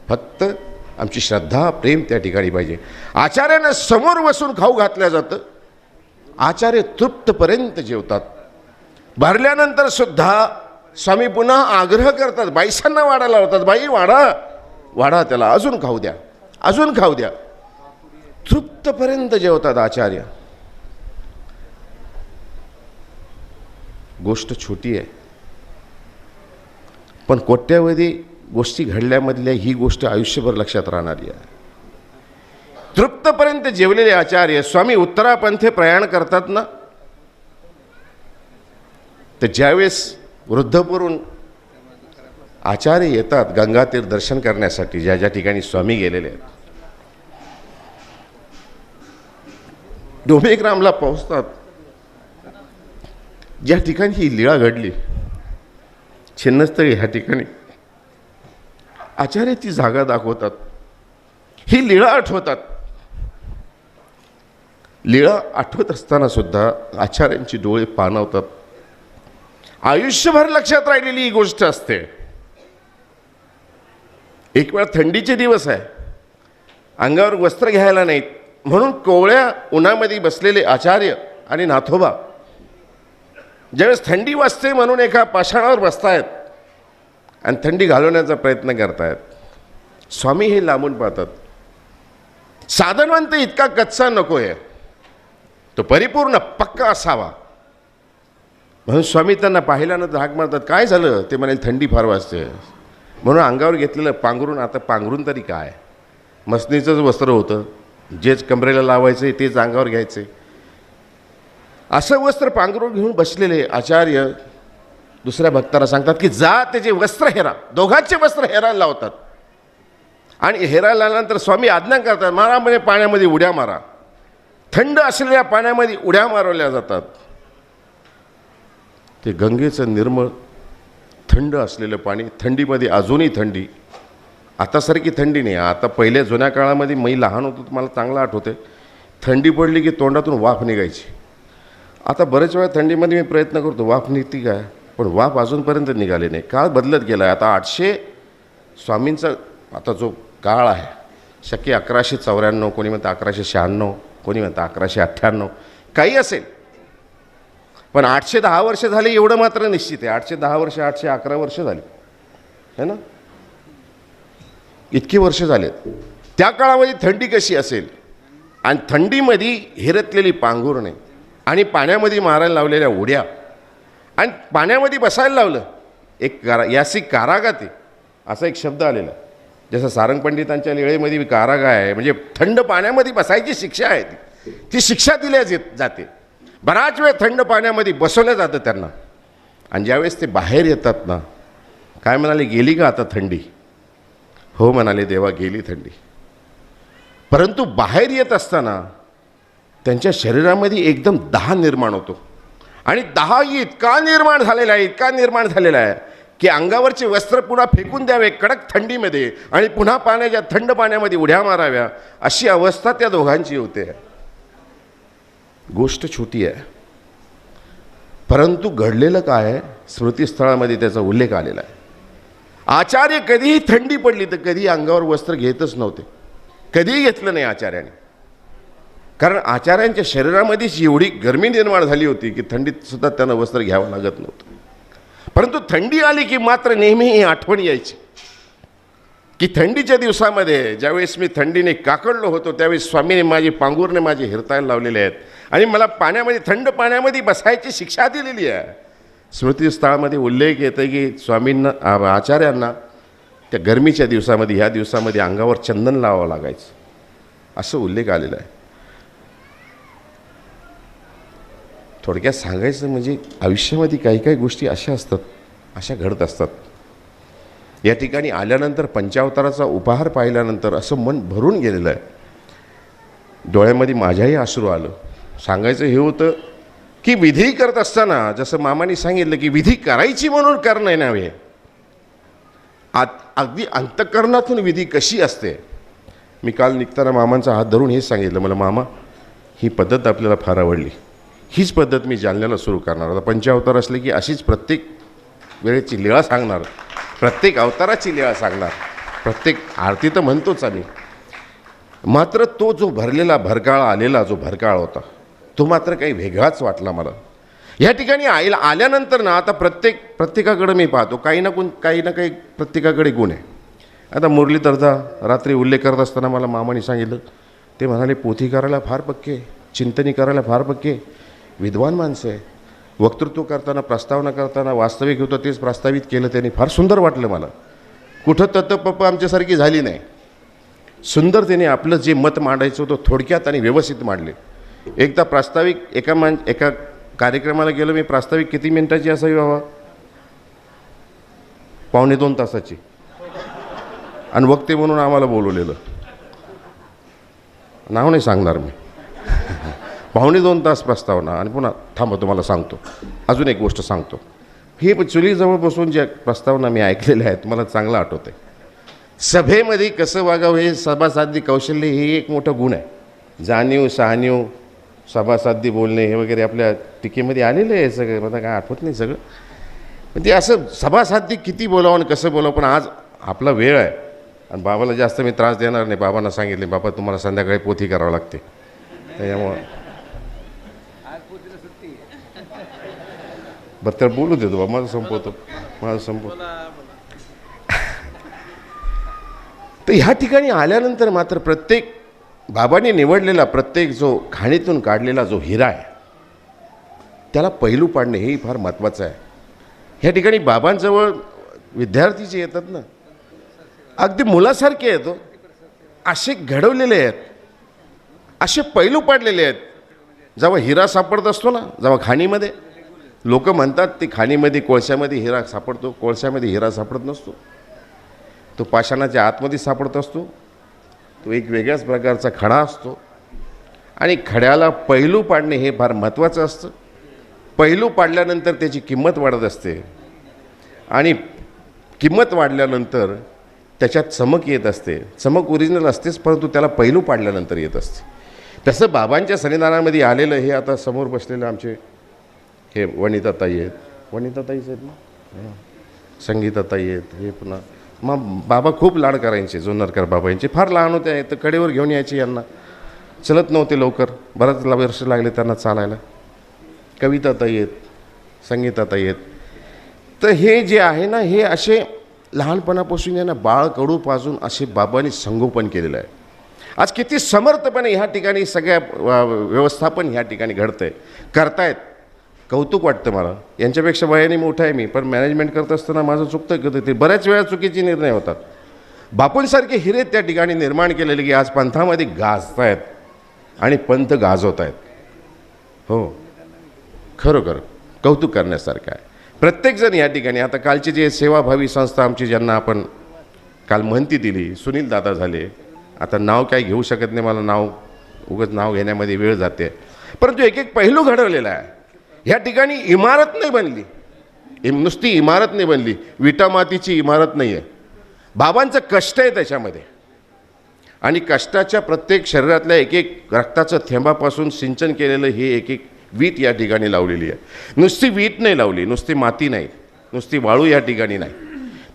फक्त आमची श्रद्धा, प्रेम त्या ठिकाणी पाहिजे. आचार्यांना समोर बसून खाऊ घातलं जातं. आचार्य तृप्तपर्यंत जेवतात. भरल्यानंतर सुद्धा स्वामी पुन्हा आग्रह करतात, बाईसांना वाढा लावतात, बाई वाढा वाढा, त्याला अजून खाऊ द्या, अजून खाऊ द्या. तृप्तपर्यंत जेवतात आचार्य. गोष्ट छोटी आहे, पण कोट्यावधी गोष्टी घडल्यामधल्या ही गोष्ट आयुष्यभर लक्षात राहणारी आहे. तृप्तपर्यंत जेवलेले आचार्य स्वामी उत्तरापंथे प्रयाण करतात ना, तर ज्यावेळेस वृद्धपुरून आचार्य येतात गंगातीर दर्शन करण्यासाठी, ज्या ज्या ठिकाणी स्वामी गेलेले आहेत, डोमेग्रामला पोहोचतात, ज्या ठिकाणी ही लीळा घडली, छिन्नस्थळी ह्या ठिकाणी आचार्य ती जागा दाखवतात, ही लीळा आठवतात. लीळा आठवत असताना सुद्धा आचार्यांची डोळे पाणावतात. आयुष्यभर लक्षात राहिलेली ही गोष्ट असते. एक वेळ थंडीचे दिवस आहे, अंगावर वस्त्र घ्यायला नाहीत, म्हणून कोवळ्या उन्हामध्ये बसलेले आचार्य आणि नाथोबा ज्यावेळेस थंडी वाजते म्हणून एका पाषाणावर बसतायत आणि थंडी घालवण्याचा प्रयत्न करतायत. स्वामी हे लांबून पाहतात. साधनवंत इतका कच्चा नको आहे, तो परिपूर्ण पक्का असावा. म्हणून स्वामी त्यांना पाहिल्यानंतर हाक मारतात, काय झालं? ते म्हणाले, थंडी फार वाजते. म्हणून अंगावर घेतलेलं पांघरून, आता पांघरून तरी काय, मसनीचंच वस्त्र होतं, जेच कमरेला लावायचे तेच अंगावर घ्यायचे, असं वस्त्र पांघरून घेऊन बसलेले आचार्य दुसऱ्या भक्ताला सांगतात की जा त्याचे वस्त्र हेरा. दोघांचे वस्त्र हेरायला लावतात आणि हेरायला लावल्यानंतर स्वामी आज्ञा करतात, मारा म्हणे, पाण्यामध्ये उड्या मारा. थंड असलेल्या पाण्यामध्ये उड्या मारवल्या जातात. ते गंगेचं निर्मळ थंड असलेलं पाणी, थंडीमध्ये अजूनही थंडी, आतासारखी थंडी नाही. आता पहिल्या जुन्या काळामध्ये मी लहान होतो, मला चांगलं आठवते, थंडी पडली की तोंडातून वाफ निघायची. आता बरेच वेळा थंडीमध्ये मी प्रयत्न करतो वाफ निघती काय, पण वाफ अजूनपर्यंत निघाली नाही. काळ बदलत गेला आहे. आता 800 स्वामींचा आता जो काळ आहे, शक्य 1194, कोणी म्हणतं 1196, कोणी म्हणतं 1198, काही असेल, पण 810 वर्ष झाले एवढं मात्र निश्चित आहे. 810 वर्ष, 811 वर्ष झाली है ना, इतकी वर्ष झालेत. त्या काळामध्ये थंडी कशी असेल, आणि थंडीमध्ये हिरतलेली पांघरुणे आणि पाण्यामध्ये मारायला लावलेल्या उड्या आणि पाण्यामध्ये बसायला लावलं. एक यासी कारागाती असा एक शब्द आलेला, जसं सारंग पंडितांच्या लीळेमध्ये कारागा आहे, म्हणजे थंड पाण्यामध्ये बसायची शिक्षा आहे. ती शिक्षा दिल्या जाते. बराच वेळ थंड पाण्यामध्ये बसवलं जातं त्यांना. आणि ज्यावेळेस ते बाहेर येतात ना, काय म्हणाले, गेली का आता थंडी? हो म्हणाले, देवा गेली थंडी. परंतु बाहेर येत असताना त्यांच्या शरीरामध्ये एकदम दाह निर्माण होतो. आणि दाह इतका निर्माण झालेला आहे, इतका निर्माण झालेला आहे की अंगावरचे वस्त्र पुन्हा फेकून द्यावे कडक थंडीमध्ये आणि पुन्हा पाण्याच्या थंड पाण्यामध्ये उड्या माराव्या, अशी अवस्था त्या दोघांची होते. गोष्ट छोटी आहे, परंतु घडलेलं काय आहे, स्मृतिस्थळामध्ये त्याचा उल्लेख आलेला आहे. आचार्य कधीही थंडी पडली तर कधी अंगावर वस्त्र घेतच नव्हते, कधीही घेतलं नाही आचार्याने. कारण आचार्यांच्या शरीरामध्येच एवढी गरमी निर्माण झाली होती की थंडीत सुद्धा त्यांना वस्त्र घ्यावं लागत नव्हतं. परंतु थंडी आली की मात्र नेहमी ही आठवण यायची की थंडीच्या दिवसामध्ये ज्यावेळेस मी थंडीने काकडलो होतो त्यावेळेस स्वामीने माझी पांघरुणे माझे हिरतायला लावलेले आहेत आणि मला पाण्यामध्ये, थंड पाण्यामध्ये बसायची शिक्षा दिलेली आहे. स्मृतिस्थळामध्ये उल्लेख येतं की स्वामींना, आचार्यांना त्या गरमीच्या दिवसामध्ये, ह्या दिवसामध्ये अंगावर चंदन लावावं लागायचं, असं उल्लेख आलेला आहे. थोडक्यात सांगायचं म्हणजे आयुष्यामध्ये काही काही गोष्टी अशा असतात, अशा घडत असतात. या ठिकाणी आल्यानंतर पंचावताराचा उपहार पाहिल्यानंतर असं मन भरून गेलेलं आहे. डोळ्यामध्ये माझ्याही अश्रू आलं. सांगायचं हे होतं की विधी करत असताना जसं मामाने सांगितलं की विधी करायची म्हणून करणं नव्हे, अगदी अंतःकरणातून विधी कशी असते. मी काल निघताना मामांचा हात धरून हेच सांगितलं, मला मामा ही पद्धत आपल्याला फार आवडली, हीच पद्धत मी जालन्याला सुरू करणार. आता पंचावतार असले की अशीच प्रत्येक वेळेची लीळा सांगणार, प्रत्येक अवताराची लीळा सांगणार, प्रत्येक आरती तर म्हणतोच आम्ही. मात्र तो जो भरलेला भरकाळ आलेला जो भरकाळ होता तो मात्र काही वेगळाच वाटला मला. ह्या ठिकाणी आल्यानंतर ना आता प्रत्येकाकडे मी पाहतो काही ना काही प्रत्येकाकडे गुण आहे. आता मुरलीधरचा रात्री उल्लेख करत असताना मला मामाने सांगितलं, ते म्हणाले पोथी करायला फार पक्के, चिंतनी करायला फार पक्के, विद्वान माणसं आहे. वक्तृत्व करताना प्रस्तावना करताना वास्तविक होतं तेच प्रस्तावित केलं त्यांनी, फार सुंदर वाटलं मला. कुठं तत्पप्प आमच्यासारखी झाली नाही. सुंदर त्याने आपलं जे मत मांडायचं होतं थोडक्यात आणि व्यवस्थित मांडले. एकदा प्रास्ताविक एका कार्यक्रमाला गेलो मी, प्रास्ताविक किती मिनिटाची असावी बाबा? 1.25 तासाची. आणि वक्ते म्हणून आम्हाला बोलवलेलं, नाव नाही सांगणार मी. 1.25 तास प्रस्तावना. आणि पुन्हा थांबा तुम्हाला सांगतो, अजून एक गोष्ट सांगतो. हे चुलीजवळ बसून ज्या प्रस्तावना मी ऐकलेल्या आहेत मला चांगलं आठवतं आहे. सभेमध्ये कसं वागावं हे सभासाधी कौशल्य हे एक मोठं गुण आहे. जाणीव सहानीव सभासाधी बोलणे हे वगैरे आपल्या टीकेमध्ये आलेलं आहे सगळं, मला काय आठवत नाही सगळं. पण ते असं सभासाधी किती बोलावं आणि कसं बोलावं. पण आज आपला वेळ आहे आणि बाबाला जास्त मी त्रास देणार नाही. बाबांना सांगितले, बाबा तुम्हाला संध्याकाळी पोथी करावं लागते, त्याच्यामुळं बरं तर बोलू देतो बाबा, माझं संपवतो. तर ह्या ठिकाणी आल्यानंतर मात्र प्रत्येक बाबांनी निवडलेला प्रत्येक जो खाणीतून काढलेला जो हिरा आहे त्याला पैलू पाडणे हे फार महत्त्वाचं आहे. ह्या ठिकाणी बाबांजवळ विद्यार्थी जे येतात ना, अगदी मुलासारखे येतो, असे घडवलेले आहेत, असे पैलू पाडलेले आहेत. जेव्हा हिरा सापडत असतो ना, जेव्हा खाणीमध्ये लोक म्हणतात ती खाणीमध्ये कोळशामध्ये हिरा सापडतो, कोळशामध्ये हिरा सापडत नसतो, तो पाषाणाच्या आतमध्ये सापडत असतो. तो एक वेगळ्याच प्रकारचा खडा असतो आणि खड्याला पैलू पाडणे हे फार महत्त्वाचं असतं. पैलू पाडल्यानंतर त्याची किंमत वाढत असते आणि किंमत वाढल्यानंतर त्याच्यात चमक येत असते. चमक ओरिजिनल असतेच, परंतु त्याला पैलू पाडल्यानंतर येत असते. तसं बाबांच्या सन्निधानामध्ये आलेलं हे आता समोर बसलेलं आमचे हे वनिताताई आहेत, वनिताताईच आहेत ना, संगीताताई आहेत. हे पुन्हा मग बाबा खूप लाड करायचे, जुन्नरकर बाबा यांचे. फार लहान होते तर कडेवर घेऊन यायचे, यांना चलत नव्हते लवकर, बराच वर्ष लागले त्यांना चालायला. कविताताई आहेत, संगीताताई आहेत. तर हे जे आहे ना, हे असे लहानपणापासून यांना बाळ कडूपासून असे बाबांनी संगोपन केलेलं आहे. आज किती समर्थपणे ह्या ठिकाणी सगळ्या व्यवस्थापन ह्या ठिकाणी घडतं आहे, करतायत. कौतुक वाटतं मला. यांच्यापेक्षा वयाने मोठा आहे मी, पण मॅनेजमेंट करत असताना माझं चुकतं कधी ते बऱ्याच वेळा चुकीचे निर्णय होतात. बापूंसारखे हिरे त्या ठिकाणी निर्माण केलेले की आज पंथामध्ये गाजत आहेत आणि पंथ गाजवत आहेत. हो, खरोखर कौतुक करण्यासारखं आहे. प्रत्येकजण या ठिकाणी आता कालची जे सेवाभावी संस्था आमची, ज्यांना आपण काल महंती दिली, सुनील दादा झाले. आता नाव काय घेऊ शकत नाही मला, उगाच नाव घेण्यामध्ये वेळ जाते, परंतु एक एक पैलू घडवलेला आहे. ह्या ठिकाणी इमारत नाही बनली, नुसती इमारत नाही बनली, विटा मातीची इमारत नाही आहे. बाबांचं कष्ट आहे त्याच्यामध्ये आणि कष्टाच्या प्रत्येक शरीरातल्या एक एक रक्ताचं थेंबापासून सिंचन केलेलं हे एक एक वीट या ठिकाणी लावलेली आहे. नुसती वीट नाही लावली, नुसती माती नाही, नुसती वाळू या ठिकाणी नाही,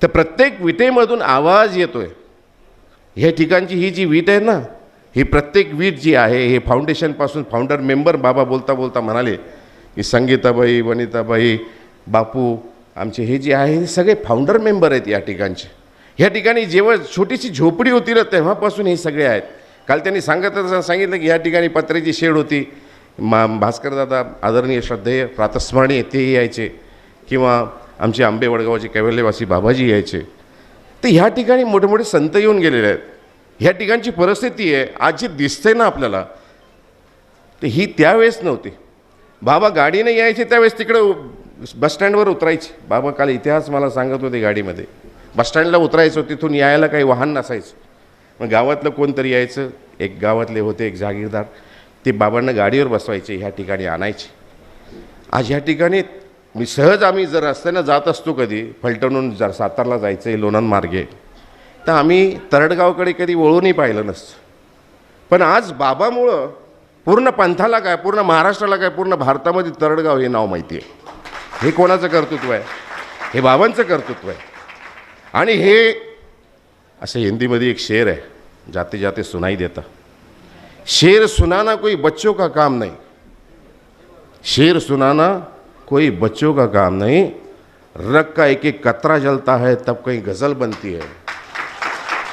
तर प्रत्येक विटेमधून आवाज येतोय. ह्या ठिकाणची ही जी वीट आहे ना, ही प्रत्येक वीट जी आहे हे फाउंडेशनपासून फाउंडर मेंबर बाबा बोलता बोलता म्हणाले की संगीताबाई, वनिताबाई, बापू आमचे हे जे आहे हे सगळे फाउंडर मेंबर आहेत या ठिकाणचे. ह्या ठिकाणी जेव्हा छोटीशी झोपडी होती ना तेव्हापासून हे सगळे आहेत. काल त्यांनी सांगितलं की ह्या ठिकाणी पत्र्याची शेड होती. भास्करदादा आदरणीय श्रद्धेय प्रातस्मरणीय तेही यायचे, किंवा आमचे आंबे वडगावचे कैवल्यवासी बाबाजी यायचे. तर ह्या ठिकाणी मोठे मोठे संत येऊन गेलेले आहेत. ह्या ठिकाणची परिस्थिती आहे आज जी दिसते ना आपल्याला, तर ही त्यावेळेस नव्हती. बाबा गाडीने यायचे त्यावेळेस तिकडं बसस्टँडवर उतरायचे. बाबा काल इतिहास मला सांगत होते, गाडीमध्ये बसस्टँडला उतरायचो, तिथून यायला काही वाहन नसायचं. मग गावातलं कोणतरी यायचं, एक गावातले होते एक जागीरदार, ते बाबांना गाडीवर बसवायचे, ह्या ठिकाणी आणायचे. आज ह्या ठिकाणी मी सहज आम्ही जर रस्त्यानं जात असतो कधी फलटणहून जर सातारला जायचं आहे लोणंद मार्गे, तर आम्ही तरडगावकडे कधी वळूनही पाहिलं नसतं. पण आज बाबामुळं पूर्ण पंथाला काय, पूर्ण महाराष्ट्राला काय, पूर्ण भारतामध्ये तरडगाव हे नाव माहिती आहे. हे कोणाचं कर्तृत्व आहे? हे बाबांचं कर्तृत्व आहे. आणि हे असं हिंदीमध्ये एक शेर आहे, जाते जाते सुनाई देता. शेर सुनाना कोई बच्चों का काम नहीं, शेर सुनाना कोई बच्चों का काम नहीं, रग का एक एक कतरा जलता है तब कहीं गज़ल बनती है.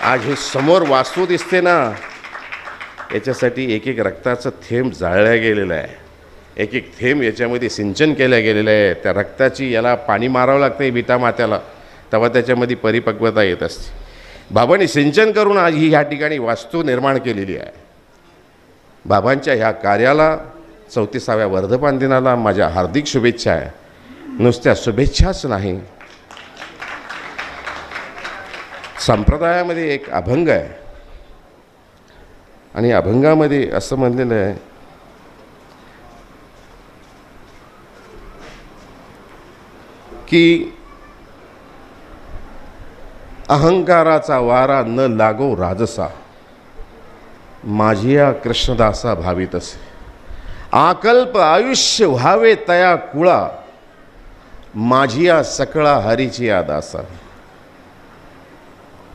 आज हे समोर वास्तू दिसते ना, याच्यासाठी एक एक रक्ताचं थेंब जाळल्या गेलेलं आहे, एक एक थेंब याच्यामध्ये सिंचन केलं गेलेलं आहे. त्या रक्ताची याला पाणी मारावं लागतं विटा मात्याला, तेव्हा त्याच्यामध्ये परिपक्वता येत असते. बाबांनी सिंचन करून आज ही ह्या ठिकाणी वास्तू निर्माण केलेली आहे. बाबांच्या ह्या कार्याला 34व्या वर्धापन दिनाला माझ्या हार्दिक शुभेच्छा आहे. नुसत्या शुभेच्छाच नाही, संप्रदायामध्ये एक अभंग आहे आणि अभंगामध्ये असं म्हणलेलं आहे की अहंकाराचा वारा न लागो राजसा, माझिया कृष्णदासा भावित असे. आकल्प आयुष्य व्हावे तया कुळा, माझिया सकळा हरीची आदासा.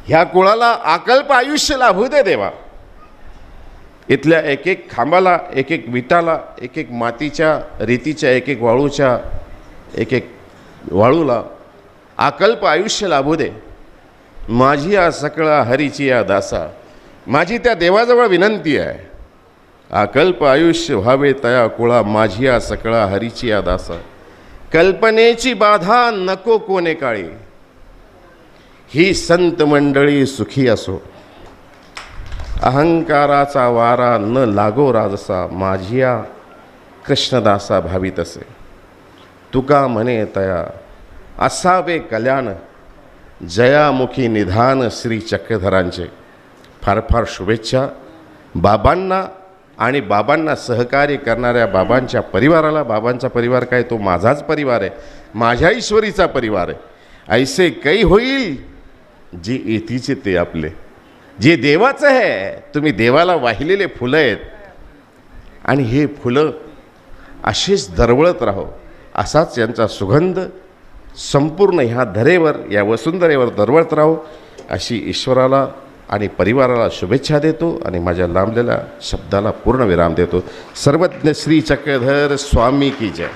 ह्या कुळाला आकल्प आयुष्य लाभू दे देवा. इथल्या एक एक खांबाला, एक एक विटाला, एक एक मातीच्या रेतीच्या, एक एक वाळूच्या, एक एक वाळूला आकल्प आयुष्य लाभू दे. माझी या सकळा हरीची या दासा. माझी त्या देवाजवळ विनंती आहे, आकल्प आयुष्य व्हावे तया कुळा, माझी या सकळा हरीची या दासा. कल्पनेची बाधा नको कोणे काळी, ही संत मंडळी सुखी असो. अहंकाराचा वारा न लागो राजसा, माझिया कृष्णदासा भावित असे. तुका म्हणे तया असावे कल्याण, जयामुखी निधान श्री चक्रधरांचे. फार फार शुभेच्छा बाबांना आणि बाबांना सहकार्य करणाऱ्या बाबांच्या परिवाराला. बाबांचा परिवार काय, तो माझाच परिवार आहे, माझ्या ईश्वरीचा परिवार आहे. ऐसे कै होईल जे येतीचे ते आपले, जे देवाचं आहे. तुम्ही देवाला वाहिलेले फुलं आहेत आणि हे फुलं अशीच दरवळत राहो, असाच यांचा सुगंध संपूर्ण ह्या धरेवर, या वसुंधरेवर दरवळत राहो, अशी ईश्वराला आणि परिवाराला शुभेच्छा देतो आणि माझ्या लांबलेल्या शब्दाला पूर्ण विराम देतो. सर्वज्ञ श्री चक्रधर स्वामी की जय.